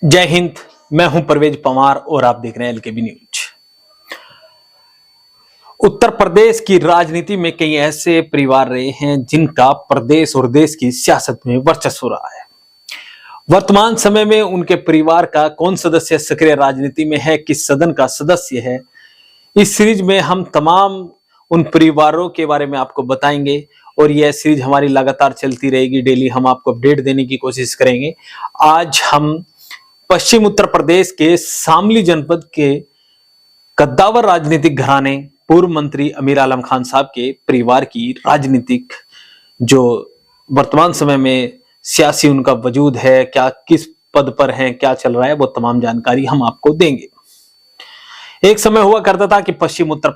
जय हिंद। मैं हूं परवेज पवार और आप देख रहे हैं एलकेबी न्यूज। उत्तर प्रदेश की राजनीति में कई ऐसे परिवार रहे हैं जिनका प्रदेश और देश की सियासत में वर्चस्व रहा है। वर्तमान समय में उनके परिवार का कौन सदस्य सक्रिय राजनीति में है, किस सदन का सदस्य है, इस सीरीज में हम तमाम उन परिवारों के बारे में आपको बताएंगे और यह सीरीज हमारी लगातार चलती रहेगी। डेली हम आपको अपडेट देने की कोशिश करेंगे। आज हम पश्चिम उत्तर प्रदेश के शामली जनपद के कद्दावर राजनीतिक घराने पूर्व मंत्री अमीर आलम खान साहब के परिवार की राजनीतिक जो वर्तमान समय में सियासी उनका वजूद है, क्या किस पद पर हैं, क्या चल रहा है, वो तमाम जानकारी हम आपको देंगे। एक समय हुआ करता था कि पश्चिम उत्तर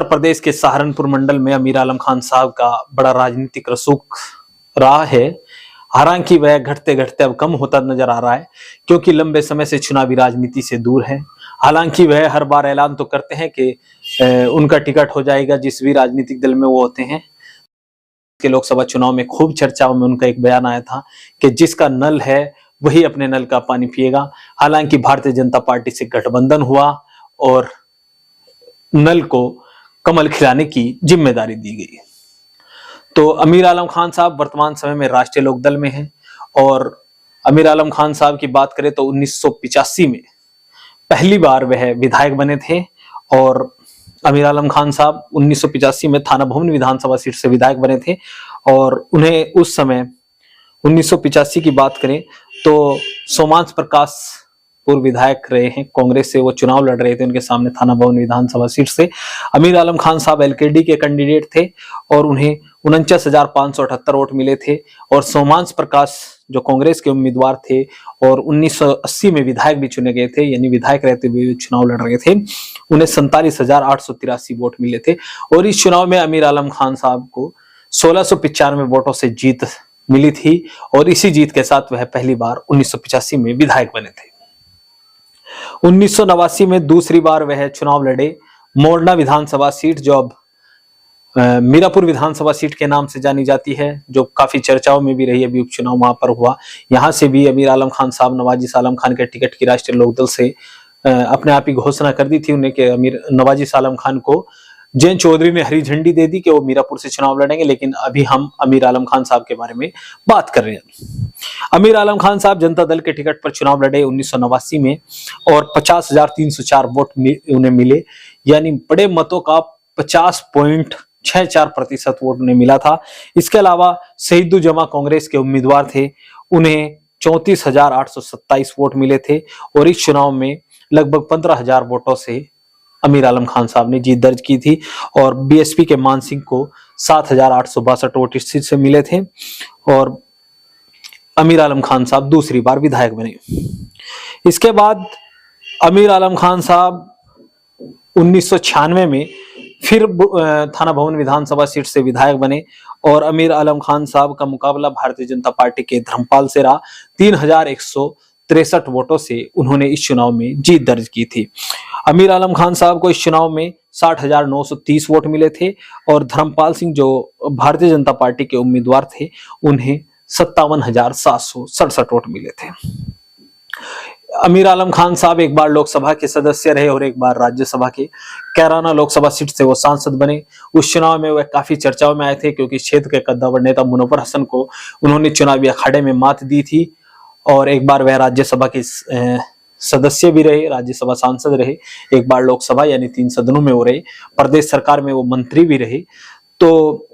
प्रदेश के सहारनपुर मंडल में अमीर आलम खान साहब का बड़ा राजनीतिक रसूख रहा है। हालांकि वह घटते घटते अब कम होता नजर आ रहा है क्योंकि लंबे समय से चुनावी राजनीति से दूर है। हालांकि वह हर बार ऐलान तो करते हैं कि उनका टिकट हो जाएगा जिस भी राजनीतिक दल में वो होते हैं। के लोकसभा चुनाव में खूब चर्चाओं में उनका एक बयान आया था कि जिसका नल है वही अपने नल का पानी पिएगा। हालांकि भारतीय जनता पार्टी से गठबंधन हुआ और नल को कमल खिलाने की जिम्मेदारी दी गई। तो अमीर आलम खान साहब वर्तमान समय में राष्ट्रीय लोकदल में हैं और अमीर आलम खान साहब की बात करें तो 1985 में पहली बार वह विधायक बने थे और अमीर आलम खान साहब 1985 में थाना भवन विधानसभा सीट से विधायक बने थे और उन्हें उस समय 1985 की बात करें तो सोमांश प्रकाश पूर्व विधायक रहे हैं, कांग्रेस से वो चुनाव लड़ रहे थे। उनके सामने थाना भवन विधानसभा सीट से अमीर आलम खान साहब एलकेडी के कैंडिडेट थे और उन्हें 49,578 वोट मिले थे और सोमांश प्रकाश जो कांग्रेस के उम्मीदवार थे और 1980 में विधायक भी चुने गए थे, यानी विधायक रहते हुए चुनाव लड़ रहे थे, उन्हें 47,883 वोट मिले थे। और इस चुनाव में अमीर आलम खान साहब को 1695 वोटों से जीत मिली थी और इसी जीत के साथ वह पहली बार 1985 में विधायक बने थे। 1989 में दूसरी बार वह चुनाव लड़े। मोरना विधानसभा सीट जो अब मीरापुर विधानसभा सीट के नाम से जानी जाती है, जो काफी चर्चाओं में भी रही, अभी उपचुनाव वहां पर हुआ। यहां से भी अमीर आलम खान साहब नवाजी आलम खान के टिकट की राष्ट्रीय लोकदल से अपने आप ही घोषणा कर दी थी उन्हें कि अमीर नवाजी आलम खान को जयंत चौधरी ने हरी झंडी दे दी कि वो मीरापुर से चुनाव लड़ेंगे। लेकिन अभी हम अमीर आलम खान साहब के बारे में बात कर रहे हैं। अमीर आलम खान साहब जनता दल के टिकट पर चुनाव लड़े 1989 में और 50,304 वोट उन्हें मिले, यानी बड़े मतों का 50.64% वोट उन्हें मिला था। इसके अलावा शहीदु जमा कांग्रेस के उम्मीदवार थे, उन्हें 34,827 वोट मिले थे और इस चुनाव में लगभग 15,000 वोटों से अमीर आलम खान साहब ने जीत दर्ज की थी और बीएसपी के मान सिंह को 7,862 वोट इस सीट से मिले थे और अमीर आलम खान साहब दूसरी बार विधायक बने। इसके बाद अमीर आलम खान साहब 1996 में फिर थाना भवन विधानसभा सीट से विधायक बने और अमीर आलम खान साहब का मुकाबला भारतीय जनता पार्टी के धर्मपाल से रहा। 3,163 वोटों से उन्होंने इस चुनाव में जीत दर्ज की थी। अमीर आलम खान साहब को इस चुनाव में 60,930 वोट मिले थे और धर्मपाल सिंह जो भारतीय जनता पार्टी के उम्मीदवार थे उन्हें 57,767 वोट मिले थे। अमीर आलम खान साहब एक बार लोकसभा के सदस्य रहे और एक बार राज्यसभा के। कैराना लोकसभा सीट से वो सांसद बने। उस चुनाव में वह काफी चर्चाओं में आए थे क्योंकि क्षेत्र के कद्दावर नेता मुनव्वर हसन को उन्होंने चुनावी अखाड़े में मात दी थी और एक बार वह राज्यसभा के सदस्य भी रहे, राज्यसभा सांसद रहे, एक बार लोकसभा यानी 3 सदनों में वो रहे, प्रदेश सरकार में वो मंत्री भी रहे। तो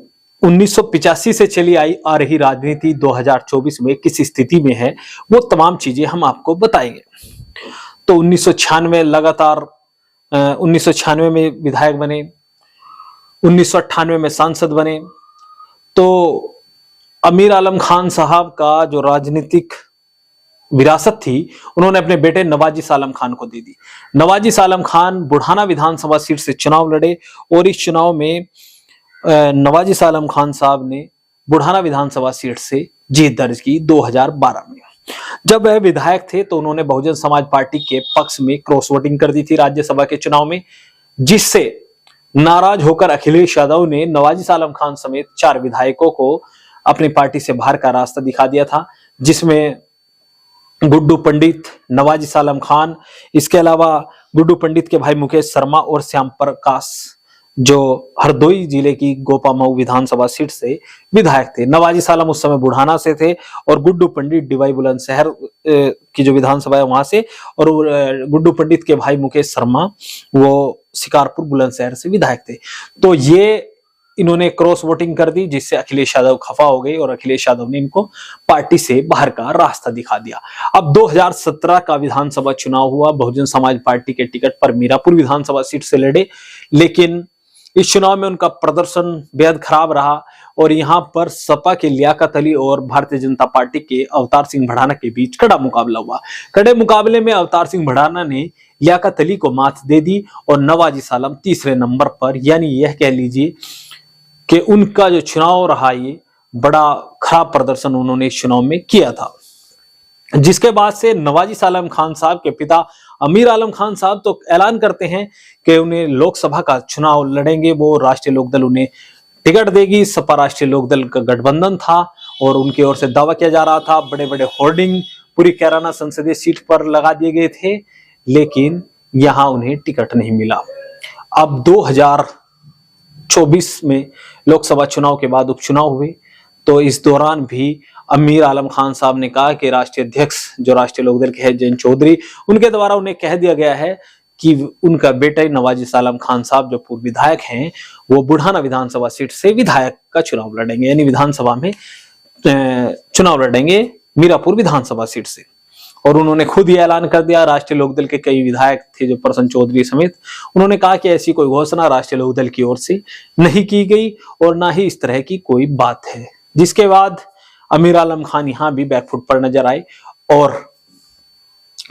1985 से चली आ रही राजनीति 2024 में किस स्थिति में है वो तमाम चीजें हम आपको बताएंगे। तो 1996 लगातार 1996 में विधायक बने, 1998 में सांसद बने। तो अमीर आलम खान साहब का जो राजनीतिक विरासत थी उन्होंने अपने बेटे नवाजी आलम खान को दे दी। नवाजी आलम खान बुढ़ाना विधानसभा सीट से चुनाव लड़े और इस चुनाव में नवाजी आलम खान साहब ने बुढ़ाना विधानसभा सीट से जीत दर्ज की 2012 में। जब वह विधायक थे तो उन्होंने बहुजन समाज पार्टी के पक्ष में क्रॉस वोटिंग कर दी थी राज्यसभा के चुनाव में, जिससे नाराज होकर अखिलेश यादव ने नवाजी आलम खान समेत 4 विधायकों को अपनी पार्टी से बाहर का रास्ता दिखा दिया था, जिसमें गुड्डू पंडित, नवाजी सालम खान, इसके अलावा गुड्डू पंडित के भाई मुकेश शर्मा और श्याम प्रकाश जो हरदोई जिले की गोपामऊ विधानसभा सीट से विधायक थे। नवाजी सालम उस समय बुढ़ाना से थे और गुड्डू पंडित डिवाई बुलंदशहर की जो विधानसभा है वहां से, और गुड्डू पंडित के भाई मुकेश शर्मा वो शिकारपुर बुलंदशहर से विधायक थे। तो ये इन्होंने क्रॉस वोटिंग कर दी, जिससे अखिलेश यादव खफा हो गए और अखिलेश यादव ने इनको पार्टी से बाहर का रास्ता दिखा दिया। अब 2017 का विधानसभा चुनाव हुआ, बहुजन समाज पार्टी के टिकट पर मीरापुर विधानसभा सीट से लड़े, लेकिन इस चुनाव में उनका प्रदर्शन बेहद खराब रहा और यहां पर सपा के लियाकत अली और भारतीय जनता पार्टी के अवतार सिंह भड़ाना के बीच कड़ा मुकाबला हुआ। कड़े मुकाबले में अवतार सिंह भड़ाना ने लियाकत अली को मात दे दी और नवाजी सालम तीसरे नंबर पर, यानी यह कह लीजिए कि उनका जो चुनाव रहा ये बड़ा खराब प्रदर्शन उन्होंने इस चुनाव में किया था। जिसके बाद से नवाजी सालम खान साहब के पिता अमीर आलम खान साहब तो ऐलान करते हैं कि उन्हें लोकसभा का चुनाव लड़ेंगे, वो राष्ट्रीय लोकदल उन्हें टिकट देगी। सपा राष्ट्रीय लोकदल का गठबंधन था और उनकी ओर से दावा किया जा रहा था। बड़े बड़े होर्डिंग पूरी कैराना संसदीय सीट पर लगा दिए गए थे, लेकिन यहां उन्हें टिकट नहीं मिला। अब 2024 में लोकसभा चुनाव के बाद उपचुनाव हुए, तो इस दौरान भी अमीर आलम खान साहब ने कहा कि राष्ट्रीय अध्यक्ष जो राष्ट्रीय लोकदल के हैं जयंत चौधरी, उनके द्वारा उन्हें कह दिया गया है कि उनका बेटा नवाजी सालम खान साहब जो पूर्व विधायक हैं वो बुढ़ाना विधानसभा सीट से विधायक का चुनाव लड़ेंगे, यानी विधानसभा में चुनाव लड़ेंगे मीरापुर विधानसभा सीट से। और उन्होंने खुद ही ऐलान कर दिया, राष्ट्रीय लोकदल के कई विधायक थे जो प्रसन्न चौधरी समेत, उन्होंने कहा कि ऐसी कोई घोषणा राष्ट्रीय लोकदल की ओर से नहीं की गई और ना ही इस तरह की कोई बात है। जिसके बाद अमीर आलम खान यहां भी बैकफुट पर नजर आए और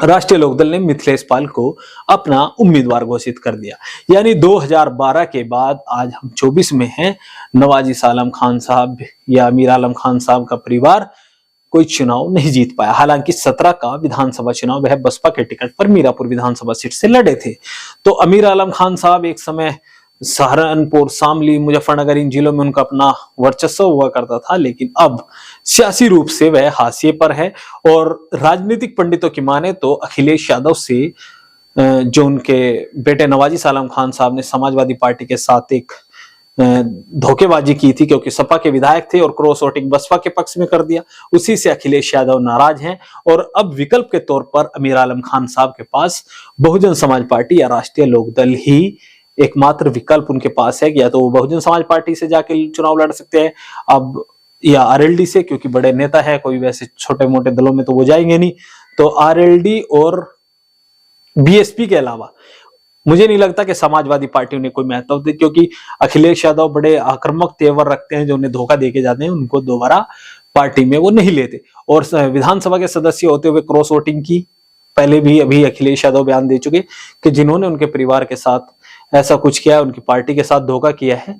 राष्ट्रीय लोकदल ने मिथिलेश पाल को अपना उम्मीदवार घोषित कर दिया। यानी 2012 के बाद आज हम 24 में हैं, नवाजी सालम खान साहब या अमीर आलम खान साहब का परिवार कोई चुनाव नहीं जीत पाया। हालांकि 17 का विधानसभा चुनाव वह बसपा के टिकट पर मीरापुर विधानसभा सीट से लड़े थे। तो अमीर आलम खान साहब एक समय सहारनपुर, शामली, मुजफ्फरनगर इन जिलों में उनका अपना वर्चस्व हुआ करता था, लेकिन अब सियासी रूप से वह हाशिए पर है। और राजनीतिक पंडितों की माने तो अखिलेश यादव से जो उनके बेटे नवाजी सालम खान साहब ने समाजवादी पार्टी के साथ एक धोखेबाजी की थी, क्योंकि सपा के विधायक थे और क्रॉस वोटिंग बसपा के पक्ष में कर दिया, उसी से अखिलेश यादव नाराज हैं। और अब विकल्प के तौर पर अमीर आलम खान साहब के पास बहुजन समाज पार्टी या राष्ट्रीय लोकदल ही एकमात्र विकल्प उनके पास है। या तो वो बहुजन समाज पार्टी से जाके चुनाव लड़ सकते हैं अब, या आरएलडी से, क्योंकि बड़े नेता है, कोई वैसे छोटे मोटे दलों में तो वो जाएंगे नहीं। तो आरएलडी और बीएसपी के अलावा मुझे नहीं लगता कि समाजवादी पार्टी उन्हें कोई महत्व दे, क्योंकि अखिलेश यादव बड़े आक्रामक तेवर रखते हैं, जो उन्हें धोखा देके जाते हैं उनको दोबारा पार्टी में वो नहीं लेते। और विधानसभा के सदस्य होते हुए क्रॉस वोटिंग की पहले भी अभी अखिलेश यादव बयान दे चुके कि जिन्होंने उनके परिवार के साथ ऐसा कुछ किया, उनकी पार्टी के साथ धोखा किया है,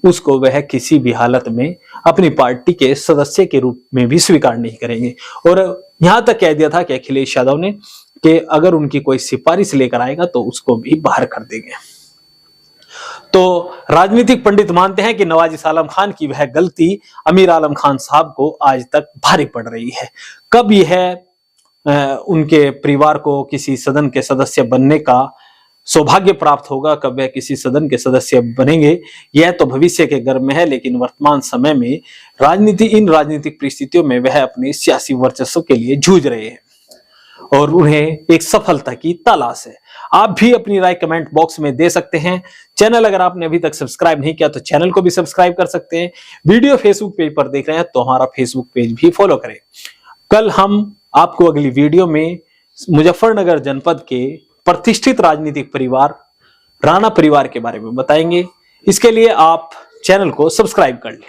उसको वह किसी भी हालत में अपनी पार्टी के सदस्य के रूप में भी स्वीकार नहीं करेंगे। और यहां तक कह दिया था कि अखिलेश यादव ने कि अगर उनकी कोई सिफारिश लेकर आएगा तो उसको भी बाहर कर देंगे। तो राजनीतिक पंडित मानते हैं कि नवाजी सालम खान की वह गलती अमीर आलम खान साहब को आज तक भारी पड़ रही है। कब यह उनके परिवार को किसी सदन के सदस्य बनने का सौभाग्य प्राप्त होगा, कब वह किसी सदन के सदस्य बनेंगे, यह तो भविष्य के गर्भ में है। लेकिन वर्तमान समय में इन राजनीतिक परिस्थितियों में वह अपने सियासी वर्चस्व के लिए जूझ रहे हैं और उन्हें एक सफलता की तलाश है। आप भी अपनी राय कमेंट बॉक्स में दे सकते हैं। चैनल अगर आपने अभी तक सब्सक्राइब नहीं किया तो चैनल को भी सब्सक्राइब कर सकते हैं। वीडियो फेसबुक पेज पर देख रहे हैं तो हमारा फेसबुक पेज भी फॉलो करें। कल हम आपको अगली वीडियो में मुजफ्फरनगर जनपद के प्रतिष्ठित राजनीतिक परिवार राणा परिवार के बारे में बताएंगे। इसके लिए आप चैनल को सब्सक्राइब कर लें।